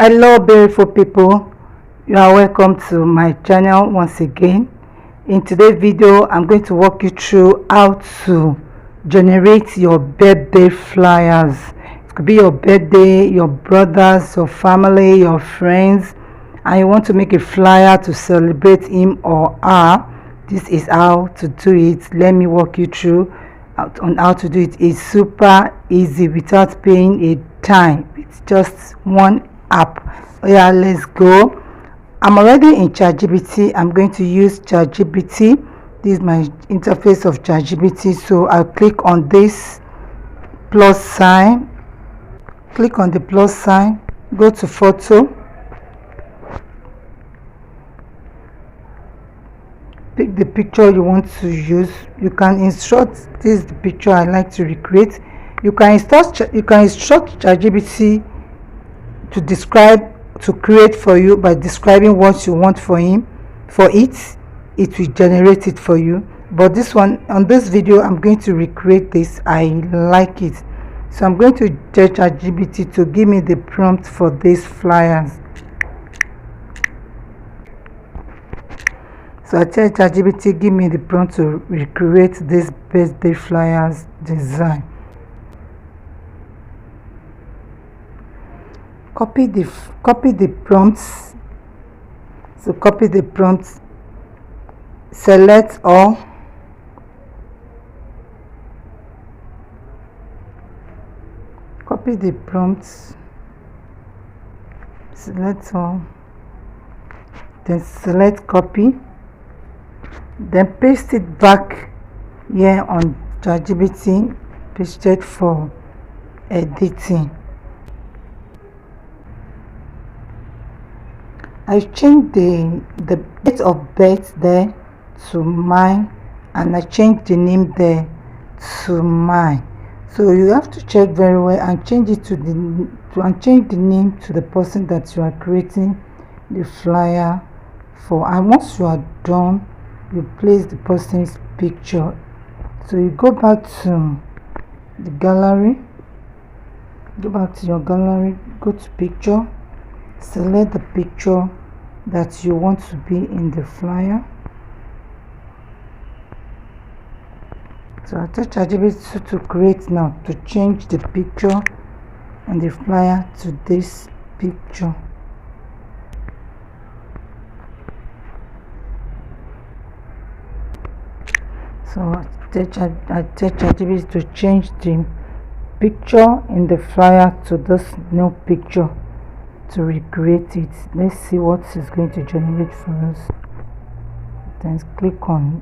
Hello beautiful people, you are welcome to my channel once again. In today's video I'm going to walk you through how to generate your birthday flyers. It could be your birthday, your brothers, your family, your friends, and you want to make a flyer to celebrate him or her. This is how to do it. Let me walk you through on how to do it. It's super easy without paying a dime. It's just one app. Yeah, let's go. I'm already in ChatGPT. I'm going to use ChatGPT. This is my interface of ChatGPT. So I'll click on this plus sign, click on the plus sign, go to photo, pick the picture you want to use. You can instruct, this is the picture I like to recreate. You can instruct ChatGPT to create for you by describing what you want for it will generate it for you. But this one, on this video, I'm going to recreate this. I like it, so I'm going to tell ChatGPT to give me the prompt for these flyers. So I tell ChatGPT, give me the prompt to recreate this birthday flyers design. Copy the prompts. So copy the prompts, select all, copy the prompts, select all, then select copy, then paste it back here on ChatGPT, paste it for editing. I've changed the date of birth there to mine, and I changed the name there to mine. So you have to check very well and change it change the name to the person that you are creating the flyer for. And once you are done, you place the person's picture. So you go back to the gallery, go back to your gallery, go to picture, select the picture that you want to be in the flyer. So I tell ChatGPT to create now, to change the picture and the flyer to this picture. So I tell ChatGPT to change the picture in the flyer to this new picture, to recreate it. Let's see what is going to generate for us. Then click on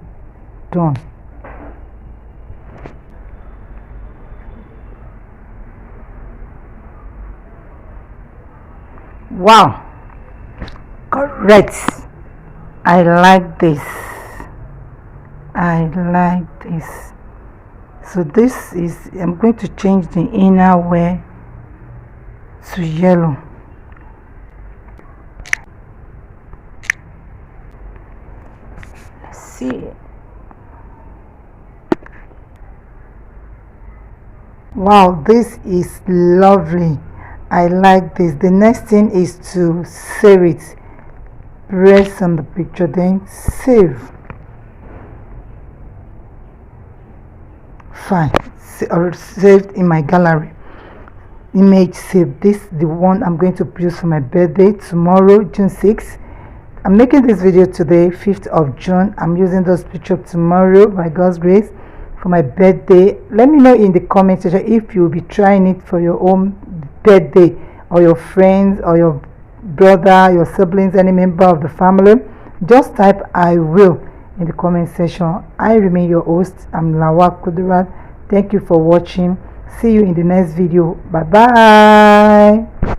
done. Wow, correct. I like this. So this is, I'm going to change the inner wear to yellow. See, wow, this is lovely. I like this. The next thing is to save it. Press on the picture, then save. Fine, or saved in my gallery. Image saved. This is the one I'm going to use for my birthday tomorrow, June 6th. I'm making this video today, 5th of June. I'm using those pictures tomorrow by God's grace for my birthday. Let me know in the comment section if you'll be trying it for your own birthday, or your friends, or your brother, your siblings, any member of the family. Just type I will in the comment section. I remain your host. I'm Lawal Kudirat. Thank you for watching. See you in the next video. Bye bye.